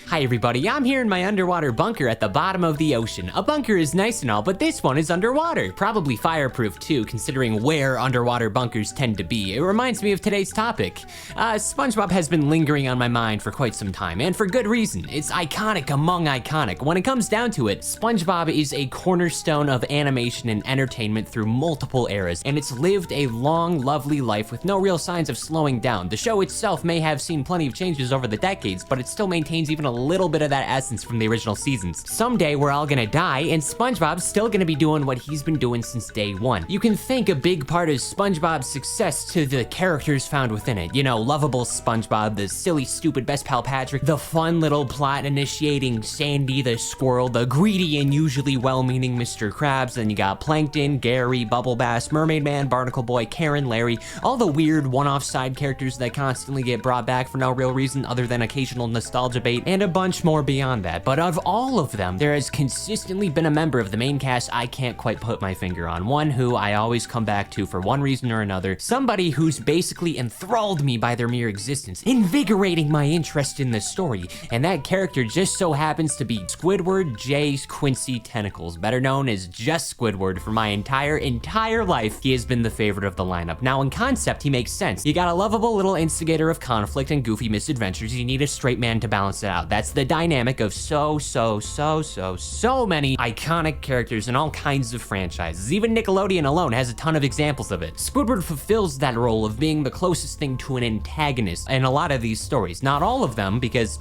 Hi everybody, I'm here in my underwater bunker at the bottom of the ocean. A bunker is nice and all, but this one is underwater. Probably fireproof too, considering where underwater bunkers tend to be. It reminds me of today's topic. SpongeBob has been lingering on my mind for quite some time, and for good reason. It's iconic among iconic. When it comes down to it, SpongeBob is a cornerstone of animation and entertainment through multiple eras, and it's lived a long, lovely life with no real signs of slowing down. The show itself may have seen plenty of changes over the decades, but it still maintains even a little bit of that essence from the original seasons. Someday we're all gonna die, and SpongeBob's still gonna be doing what he's been doing since day one. You can thank a big part of SpongeBob's success to the characters found within it. You know, lovable SpongeBob, the silly, stupid best pal Patrick, the fun little plot-initiating Sandy the squirrel, the greedy and usually well-meaning Mr. Krabs, then you got Plankton, Gary, Bubble Bass, Mermaid Man, Barnacle Boy, Karen, Larry, all the weird one-off side characters that constantly get brought back for no real reason other than occasional nostalgia bait, and a bunch more beyond that. But of all of them, there has consistently been a member of the main cast I can't quite put my finger on. One who I always come back to for one reason or another. Somebody who's basically enthralled me by their mere existence, invigorating my interest in the story. And that character just so happens to be Squidward J. Quincy Tentacles, better known as just Squidward. For my entire life, he has been the favorite of the lineup. Now in concept, he makes sense. You got a lovable little instigator of conflict and goofy misadventures. You need a straight man to balance it out. That's the dynamic of so many iconic characters in all kinds of franchises. Even Nickelodeon alone has a ton of examples of it. Squidward fulfills that role of being the closest thing to an antagonist in a lot of these stories. Not all of them, because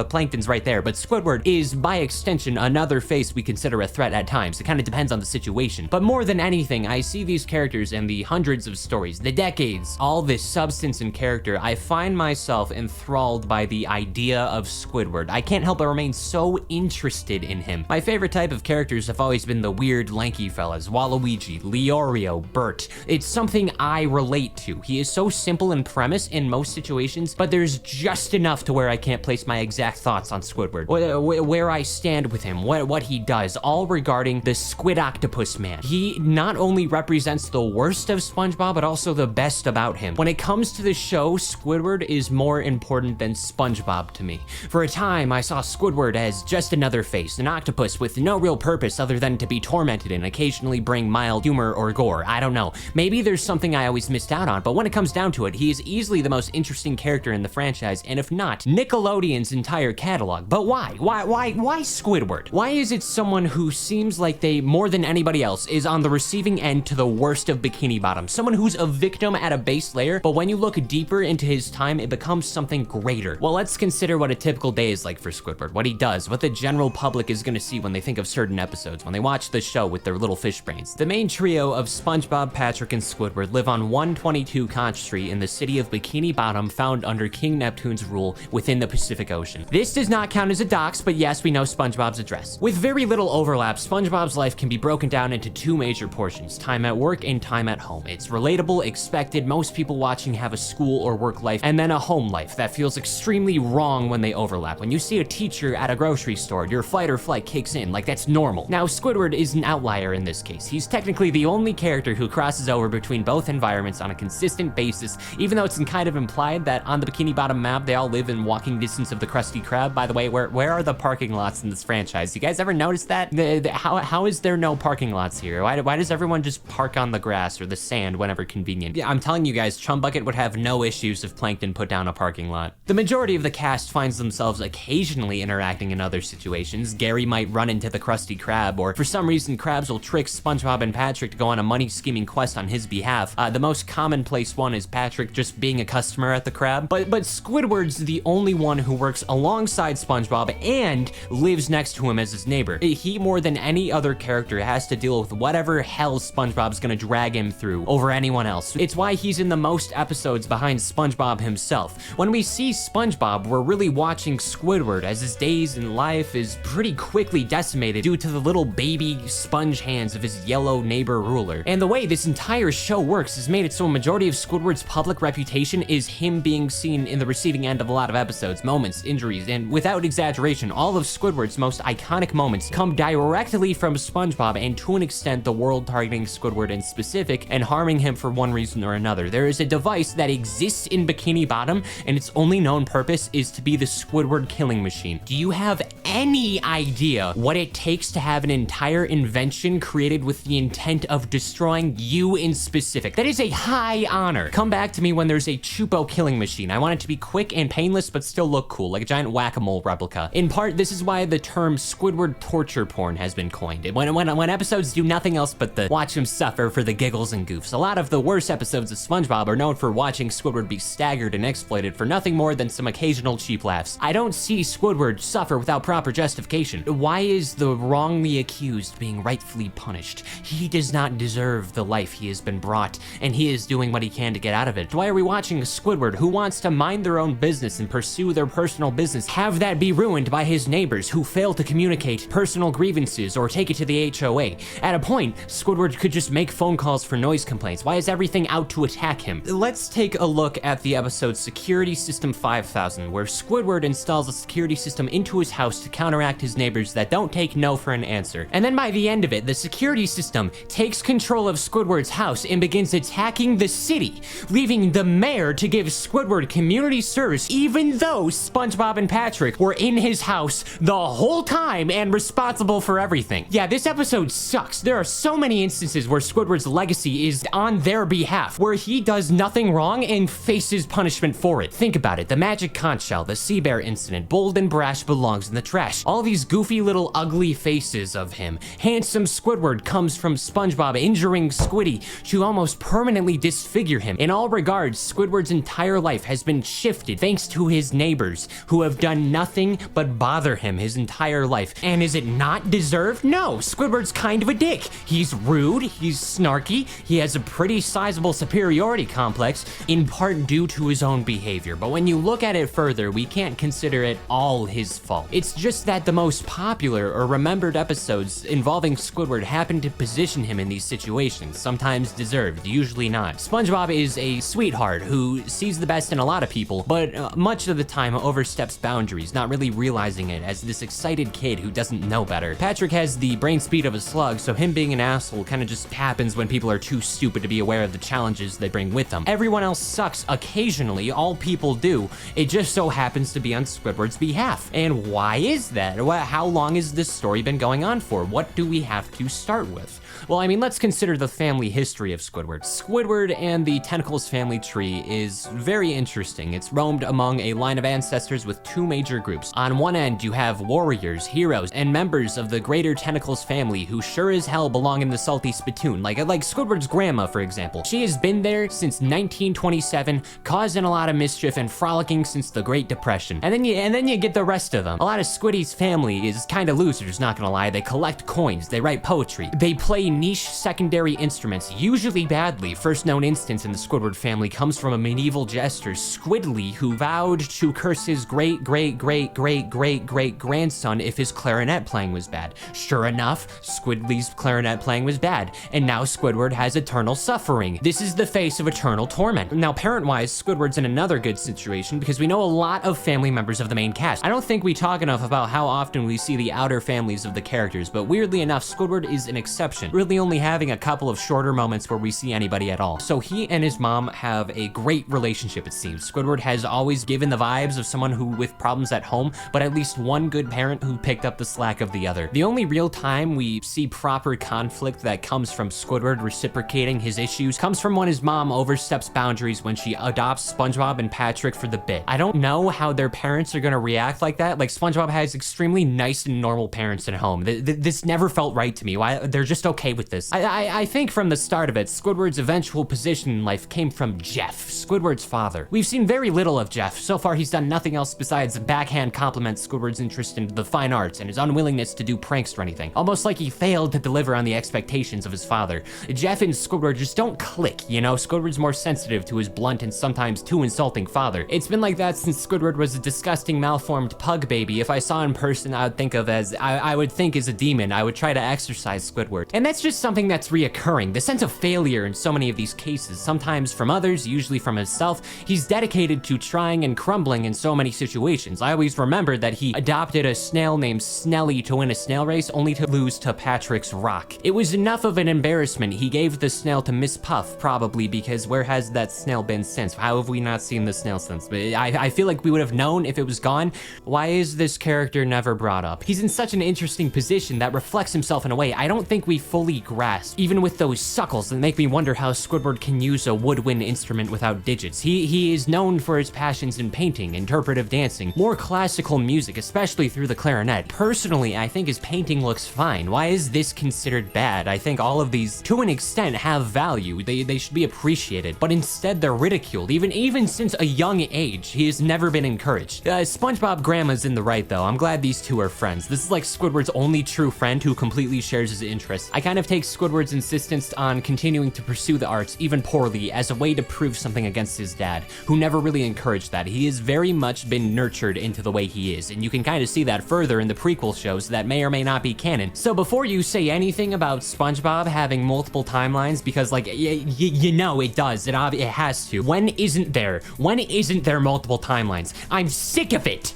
Plankton's right there, but Squidward is by extension another face we consider a threat at times. It kind of depends on the situation. But more than anything, I see these characters in the hundreds of stories, the decades, all this substance and character. I find myself enthralled by the idea of Squidward. I can't help but remain so interested in him. My favorite type of characters have always been the weird, lanky fellas, Waluigi, Leorio, Bert. It's something I relate to. He is so simple in premise in most situations, but there's just enough to where I can't place my exact thoughts on Squidward. Where I stand with him, what he does, all regarding the Squid Octopus Man. He not only represents the worst of SpongeBob, but also the best about him. When it comes to the show, Squidward is more important than SpongeBob to me. For a time, I saw Squidward as just another face, an octopus with no real purpose other than to be tormented and occasionally bring mild humor or gore. I don't know. Maybe there's something I always missed out on, but when it comes down to it, he is easily the most interesting character in the franchise, and if not, Nickelodeon's entire catalog. But why? Why Squidward? Why is it someone who seems like they, more than anybody else, is on the receiving end to the worst of Bikini Bottom? Someone who's a victim at a base layer, but when you look deeper into his time, it becomes something greater. Well, let's consider what a typical day is like for Squidward, what he does, what the general public is gonna see when they think of certain episodes, when they watch the show with their little fish brains. The main trio of SpongeBob, Patrick, and Squidward live on 122 Conch Street in the city of Bikini Bottom, found under King Neptune's rule within the Pacific Ocean. This does not count as a dox, but yes, we know SpongeBob's address. With very little overlap, SpongeBob's life can be broken down into two major portions, time at work and time at home. It's relatable, expected, most people watching have a school or work life, and then a home life that feels extremely wrong when they overlap. When you see a teacher at a grocery store, your fight or flight kicks in, like that's normal. Now, Squidward is an outlier in this case. He's technically the only character who crosses over between both environments on a consistent basis, even though it's kind of implied that on the Bikini Bottom map, they all live in walking distance of the Krusty Krab. By the way, where are the parking lots in this franchise? You guys ever notice that? How is there no parking lots here? Why does everyone just park on the grass or the sand whenever convenient? Yeah, I'm telling you guys, Chum Bucket would have no issues if Plankton put down a parking lot. The majority of the cast finds themselves occasionally interacting in other situations. Gary might run into the Krusty Krab, or for some reason, Krabs will trick SpongeBob and Patrick to go on a money-scheming quest on his behalf. The most commonplace one is Patrick just being a customer at the Crab, but Squidward's the only one who works alongside SpongeBob and lives next to him as his neighbor. He, more than any other character, has to deal with whatever hell SpongeBob's gonna drag him through over anyone else. It's why he's in the most episodes behind SpongeBob himself. When we see SpongeBob, we're really watching Squidward as his days in life is pretty quickly decimated due to the little baby sponge hands of his yellow neighbor ruler. And the way this entire show works has made it so a majority of Squidward's public reputation is him being seen in the receiving end of a lot of episodes, moments, injuries, and without exaggeration, all of Squidward's most iconic moments come directly from SpongeBob, and to an extent, the world targeting Squidward in specific and harming him for one reason or another. There is a device that exists in Bikini Bottom, and its only known purpose is to be the Squidward Squidward killing machine. Do you have any idea what it takes to have an entire invention created with the intent of destroying you in specific? That is a high honor. Come back to me when there's a Choopo killing machine. I want it to be quick and painless, but still look cool, like a giant whack-a-mole replica. In part, this is why the term Squidward torture porn has been coined. When episodes do nothing else but watch him suffer for the giggles and goofs. A lot of the worst episodes of SpongeBob are known for watching Squidward be staggered and exploited for nothing more than some occasional cheap laughs. I don't see Squidward suffer without proper justification. Why is the wrongly accused being rightfully punished? He does not deserve the life he has been brought, and he is doing what he can to get out of it. Why are we watching a Squidward who wants to mind their own business and pursue their personal business have that be ruined by his neighbors who fail to communicate personal grievances or take it to the HOA? At a point, Squidward could just make phone calls for noise complaints. Why is everything out to attack him? Let's take a look at the episode Security System 5000, where Squidward installs a security system into his house to counteract his neighbors that don't take no for an answer. And then by the end of it, the security system takes control of Squidward's house and begins attacking the city, leaving the mayor to give Squidward community service even though SpongeBob and Patrick were in his house the whole time and responsible for everything. Yeah, this episode sucks. There are so many instances where Squidward's legacy is on their behalf, where he does nothing wrong and faces punishment for it. Think about it. The magic conch shell, the sea bear incident, bold and brash belongs in the trash. All these goofy little ugly faces of him. Handsome Squidward comes from SpongeBob injuring Squiddy to almost permanently disfigure him. In all regards, Squidward's entire life has been shifted thanks to his neighbors who have done nothing but bother him his entire life. And is it not deserved? No, Squidward's kind of a dick. He's rude, he's snarky, he has a pretty sizable superiority complex, in part due to his own behavior. But when you look at it further, we can't consider it all his fault. It's just that the most popular or remembered episodes involving Squidward happen to position him in these situations, sometimes deserved, usually not. SpongeBob is a sweetheart who sees the best in a lot of people, but much of the time oversteps boundaries, not really realizing it as this excited kid who doesn't know better. Patrick has the brain speed of a slug, so him being an asshole kind of just happens when people are too stupid to be aware of the challenges they bring with them. Everyone else sucks occasionally, all people do. It just so happens to be on Squidward's behalf. And why is that? How long has this story been going on for? What do we have to start with? Well, I mean, let's consider the family history of Squidward. Squidward and the Tentacles family tree is very interesting. It's roamed among a line of ancestors with two major groups. On one end, you have warriors, heroes, and members of the greater Tentacles family who sure as hell belong in the salty spittoon, like Squidward's grandma, for example. She has been there since 1927, causing a lot of mischief and frolicking since the Great Depression. And then you get the rest of them. A lot of Squiddy's family is kind of losers, not gonna lie. They collect coins, they write poetry, they play niche secondary instruments, usually badly. First known instance in the Squidward family comes from a medieval jester, Squidly, who vowed to curse his great-great-great-great-great-great-grandson if his clarinet playing was bad. Sure enough, Squidly's clarinet playing was bad, and now Squidward has eternal suffering. This is the face of eternal torment. Now, parent-wise, Squidward's in another good situation because we know a lot of family members of the main cast. I don't think we talk enough about how often we see the outer families of the characters, but weirdly enough, Squidward is an exception, really only having a couple of shorter moments where we see anybody at all. So he and his mom have a great relationship, it seems. Squidward has always given the vibes of someone who with problems at home, but at least one good parent who picked up the slack of the other. The only real time we see proper conflict that comes from Squidward reciprocating his issues comes from when his mom oversteps boundaries when she adopts SpongeBob and Patrick for the bit. I don't know how their parents are gonna react like that. Like, SpongeBob has extremely nice and normal parents at home. This never felt right to me. Why they're just okay with this. I think from the start of it, Squidward's eventual position in life came from Jeff, Squidward's father. We've seen very little of Jeff. So far, he's done nothing else besides backhand compliment Squidward's interest in the fine arts and his unwillingness to do pranks or anything. Almost like he failed to deliver on the expectations of his father. Jeff and Squidward just don't click, you know? Squidward's more sensitive to his blunt and sometimes too insulting father. It's been like that since Squidward was a disgusting malformed pug baby. If I saw in person, I would think as a demon. I would try to exorcise Squidward. And that's just something that's reoccurring. The sense of failure in so many of these cases, sometimes from others, usually from himself. He's dedicated to trying and crumbling in so many situations. I always remember that he adopted a snail named Snelly to win a snail race, only to lose to Patrick's rock. It was enough of an embarrassment. He gave the snail to Miss Puff, probably, because where has that snail been since? How have we not seen the snail since? But I feel like we would have known if it was is gone. Why is this character never brought up? He's in such an interesting position that reflects himself in a way I don't think we fully grasp, even with those suckles that make me wonder how Squidward can use a woodwind instrument without digits. He is known for his passions in painting, interpretive dancing, more classical music, especially through the clarinet. Personally, I think his painting looks fine. Why is this considered bad? I think all of these, to an extent, have value. They should be appreciated, but instead they're ridiculed. Even since a young age, he has never been encouraged. SpongeBob Grandma's in the right though. I'm glad these two are friends. This is like Squidward's only true friend who completely shares his interests. I kind of take Squidward's insistence on continuing to pursue the arts, even poorly, as a way to prove something against his dad, who never really encouraged that. He has very much been nurtured into the way he is, and you can kind of see that further in the prequel shows that may or may not be canon. So before you say anything about SpongeBob having multiple timelines, because like, you know it does, it has to. When isn't there? When isn't there multiple timelines? I'm sick of it!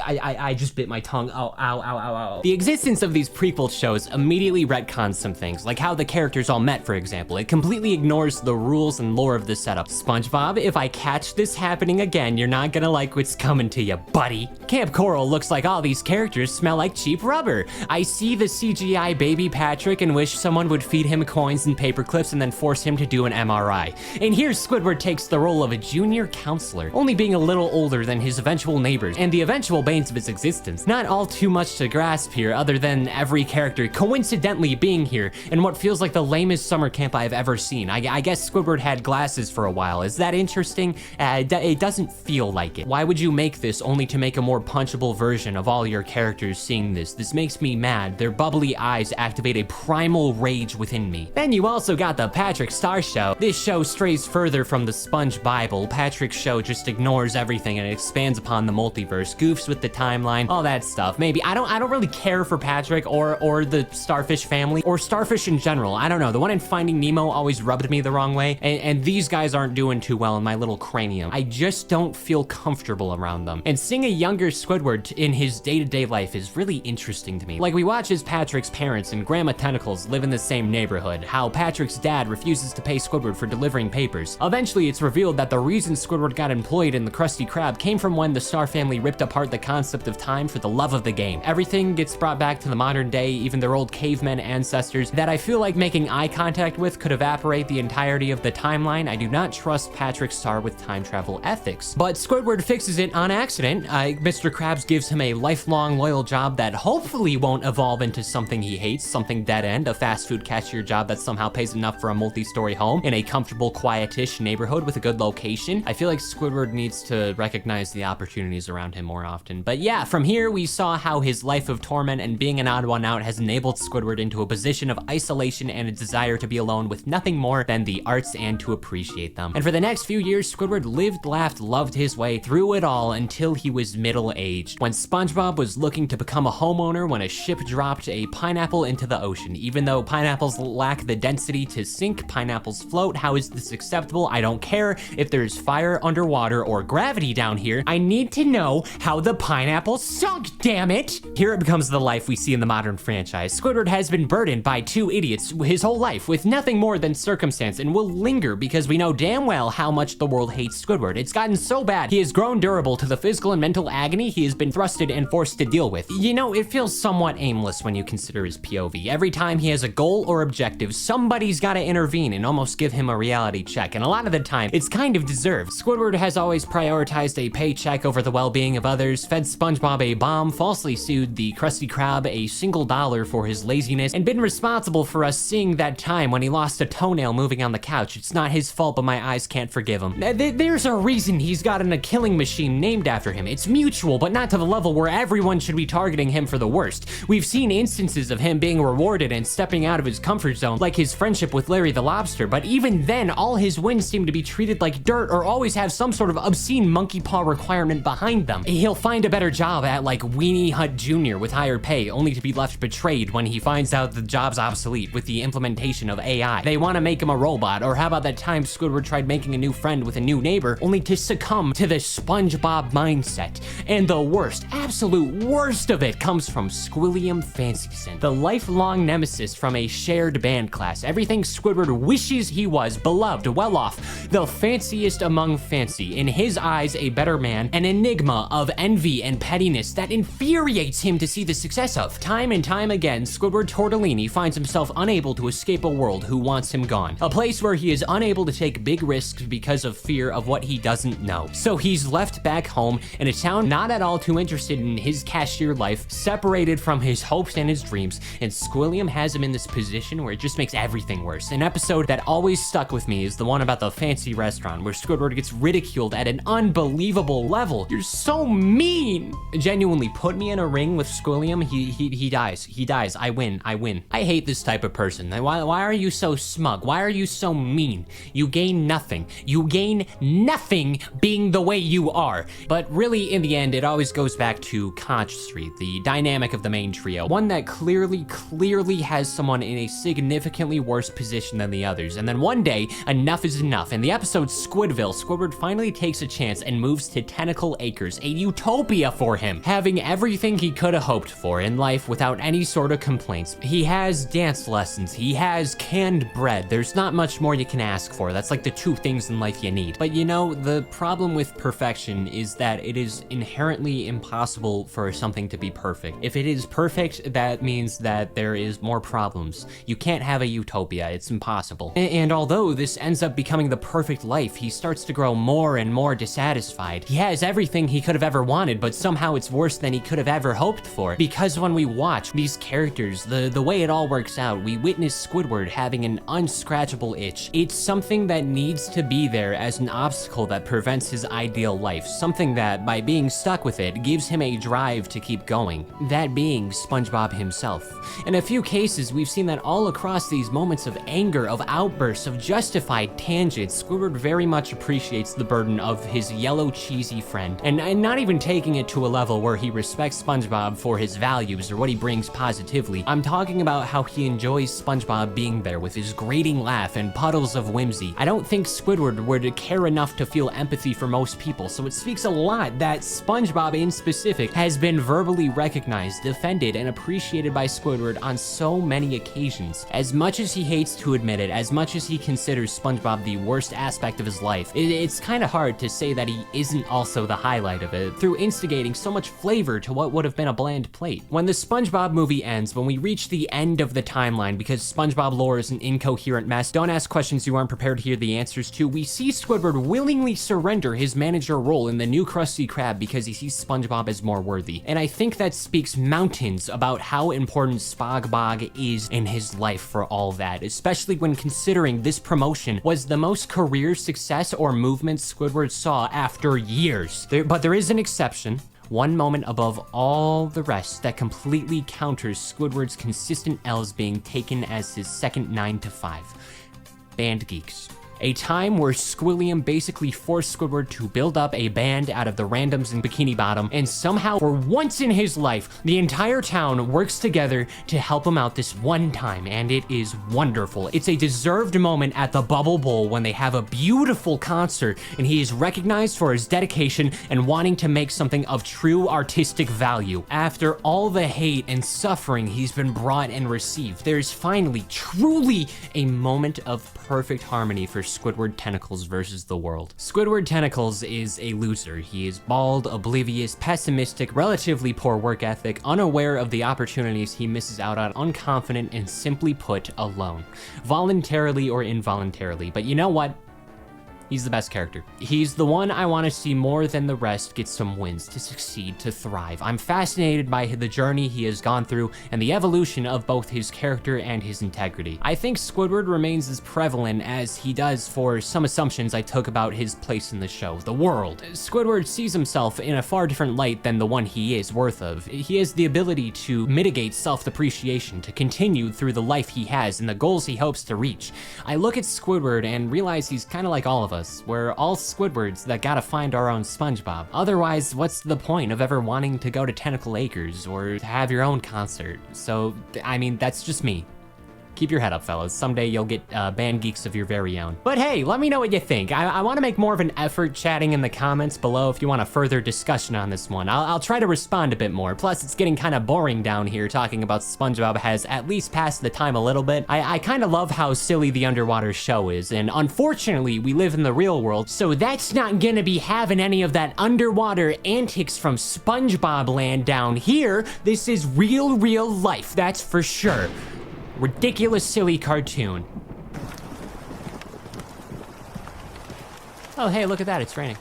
I just bit my tongue. Ow, ow, ow, ow, ow. The existence of these prequel shows immediately retcons some things, like how the characters all met, for example. It completely ignores the rules and lore of the setup. SpongeBob, if I catch this happening again, you're not gonna like what's coming to you, buddy. Camp Coral looks like all these characters smell like cheap rubber. I see the CGI baby Patrick and wish someone would feed him coins and paper clips and then force him to do an MRI. And here Squidward takes the role of a junior counselor, only being a little older than his eventual neighbors, and the eventual banes of his existence. Not all too much to grasp here, other than every character coincidentally being here in what feels like the lamest summer camp I've ever seen. I guess Squidward had glasses for a while. Is that interesting? It doesn't feel like it. Why would you make this only to make a more punchable version of all your characters seeing this? This makes me mad. Their bubbly eyes activate a primal rage within me. Then you also got the Patrick Star Show. This show strays further from the Sponge Bible. Patrick's show just ignores everything and expands upon the multiverse, goofs with the timeline, all that stuff. Maybe I don't really care for Patrick or the Starfish family or Starfish in general. I don't know. The one in Finding Nemo always rubbed me the wrong way, and these guys aren't doing too well in my little cranium. I just don't feel comfortable around them. And seeing a younger Squidward in his day-to-day life is really interesting to me. Like, we watch as Patrick's parents and Grandma Tentacles live in the same neighborhood, how Patrick's dad refuses to pay Squidward for delivering papers. Eventually, it's revealed that the reason Squidward got employed in the Krusty Krab came from when the Star family ripped apart the concept of time for the love of the game. Everything gets brought back to the modern day, even their old cavemen ancestors that I feel like making eye contact with could evaporate the entirety of the timeline. I do not trust Patrick Star with time travel ethics. But Squidward fixes it on accident. Mr. Krabs gives him a lifelong loyal job that hopefully won't evolve into something he hates, something dead end, a fast food cashier job that somehow pays enough for a multi-story home in a comfortable, quietish neighborhood with a good location. I feel like Squidward needs to recognize the opportunities around him more often. But yeah, from here we saw how his life of torment and being an odd one out has enabled Squidward into a position of isolation and a desire to be alone with nothing more than the arts and to appreciate them. And for the next few years, Squidward lived, laughed, loved his way through it all until he was middle-aged, when SpongeBob was looking to become a homeowner when a ship dropped a pineapple into the ocean. Even though pineapples lack the density to sink, pineapples float. How is this acceptable? I don't care if there's fire underwater or gravity down here. I need to know how the pineapple sunk, damn it! Here it becomes the life we see in the modern franchise. Squidward has been burdened by two idiots his whole life with nothing more than circumstance and will linger because we know damn well how much the world hates Squidward. It's gotten so bad, he has grown durable to the physical and mental agony he has been thrusted and forced to deal with. You know, it feels somewhat aimless when you consider his POV. Every time he has a goal or objective, somebody's gotta intervene and almost give him a reality check, and a lot of the time, it's kind of deserved. Squidward has always prioritized a paycheck over the well-being of others, fed SpongeBob a bomb, falsely sued the Krusty Krab a $1 for his laziness, and been responsible for us seeing that time when he lost a toenail moving on the couch. It's not his fault, but my eyes can't forgive him. There's a reason he's gotten a killing machine named after him. It's mutual, but not to the level where everyone should be targeting him for the worst. We've seen instances of him being rewarded and stepping out of his comfort zone, like his friendship with Larry the Lobster, but even then, all his wins seem to be treated like dirt or always have some sort of obscene monkey paw requirement behind them. he'll find a better job at like Weenie Hut Jr. with higher pay, only to be left betrayed when he finds out the job's obsolete with the implementation of AI. They want to make him a robot. Or how about that time Squidward tried making a new friend with a new neighbor, only to succumb to the SpongeBob mindset? And the worst, absolute worst of it comes from Squilliam Fancyson, the lifelong nemesis from a shared band class. Everything Squidward wishes he was, beloved, well off, the fanciest among fancy, in his eyes a better man, an enigma of envy and pettiness that infuriates him to see the success of. Time and time again, Squidward Tortellini finds himself unable to escape a world who wants him gone, a place where he is unable to take big risks because of fear of what he doesn't know. So he's left back home in a town not at all too interested in his cashier life, separated from his hopes and his dreams, and Squilliam has him in this position where it just makes everything worse. An episode that always stuck with me is the one about the fancy restaurant where Squidward gets ridiculed at an unbelievable level. You're so mean! Genuinely, put me in a ring with Squilliam, he dies. I win. I hate this type of person. Why are you so smug? Why are you so mean? You gain nothing. You gain nothing being the way you are. But really, in the end, it always goes back to Conch Street, the dynamic of the main trio. One that clearly has someone in a significantly worse position than the others. And then one day, enough is enough. In the episode Squidville, Squidward finally takes a chance and moves to Tentacle Acres, a utopia for him, having everything he could have hoped for in life without any sort of complaints. He has dance lessons, he has canned bread. There's not much more you can ask for. That's like the two things in life you need. But you know, the problem with perfection is that it is inherently impossible for something to be perfect. If it is perfect, that means that there is more problems. You can't have a utopia, it's impossible. And although this ends up becoming the perfect life, he starts to grow more and more dissatisfied. He has everything he could have ever wanted, but somehow it's worse than he could have ever hoped for. Because when we watch these characters, the way it all works out, we witness Squidward having an unscratchable itch. It's something that needs to be there as an obstacle that prevents his ideal life. Something that, by being stuck with it, gives him a drive to keep going. That being SpongeBob himself. In a few cases, we've seen that all across these moments of anger, of outbursts, of justified tangents, Squidward very much appreciates the burden of his yellow cheesy friend, and not even taking it to a level where he respects SpongeBob for his values or what he brings positively. I'm talking about how he enjoys SpongeBob being there with his grating laugh and puddles of whimsy. I don't think Squidward would care enough to feel empathy for most people, so it speaks a lot that SpongeBob in specific has been verbally recognized, defended, and appreciated by Squidward on so many occasions. As much as he hates to admit it, as much as he considers SpongeBob the worst aspect of his life, it's kind of hard to say that he isn't also the highlight of it, through instigating so much flavor to what would have been a bland plate. When the SpongeBob movie ends, when we reach the end of the timeline, because SpongeBob lore is an incoherent mess, don't ask questions you aren't prepared to hear the answers to, we see Squidward willingly surrender his manager role in the new Krusty Krab because he sees SpongeBob as more worthy. And I think that speaks mountains about how important SpongeBob is in his life for all that, especially when considering this promotion was the most career success or movement Squidward saw after years. But there is an exception. One moment above all the rest that completely counters Squidward's consistent L's being taken as his second 9 to 5. Band Geeks. A time where Squilliam basically forced Squidward to build up a band out of the randoms in Bikini Bottom, and somehow, for once in his life, the entire town works together to help him out this one time, and it is wonderful. It's a deserved moment at the Bubble Bowl when they have a beautiful concert, and he is recognized for his dedication and wanting to make something of true artistic value. After all the hate and suffering he's been brought and received, there's finally, truly, a moment of perfect harmony for Squidward Tentacles versus the world. Squidward Tentacles is a loser. He is bald, oblivious, pessimistic, relatively poor work ethic, unaware of the opportunities he misses out on, unconfident, and simply put, alone. Voluntarily or involuntarily. But you know what? He's the best character. He's the one I want to see more than the rest get some wins, to succeed, to thrive. I'm fascinated by the journey he has gone through and the evolution of both his character and his integrity. I think Squidward remains as prevalent as he does for some assumptions I took about his place in the show, the world. Squidward sees himself in a far different light than the one he is worth of. He has the ability to mitigate self-depreciation, to continue through the life he has and the goals he hopes to reach. I look at Squidward and realize he's kind of like all of us. us. We're all Squidwards that gotta find our own SpongeBob. Otherwise, what's the point of ever wanting to go to Tentacle Acres or have your own concert? So, I mean, that's just me. Keep your head up, fellas. Someday you'll get band geeks of your very own. But hey, let me know what you think. I want to make more of an effort chatting in the comments below if you want a further discussion on this one. I'll try to respond a bit more. Plus, it's getting kind of boring down here talking about SpongeBob has at least passed the time a little bit. I kind of love how silly the underwater show is, and unfortunately, we live in the real world, so that's not gonna be having any of that underwater antics from SpongeBob land down here. This is real life, that's for sure. Ridiculous, silly cartoon. Oh, hey, look at that, it's raining.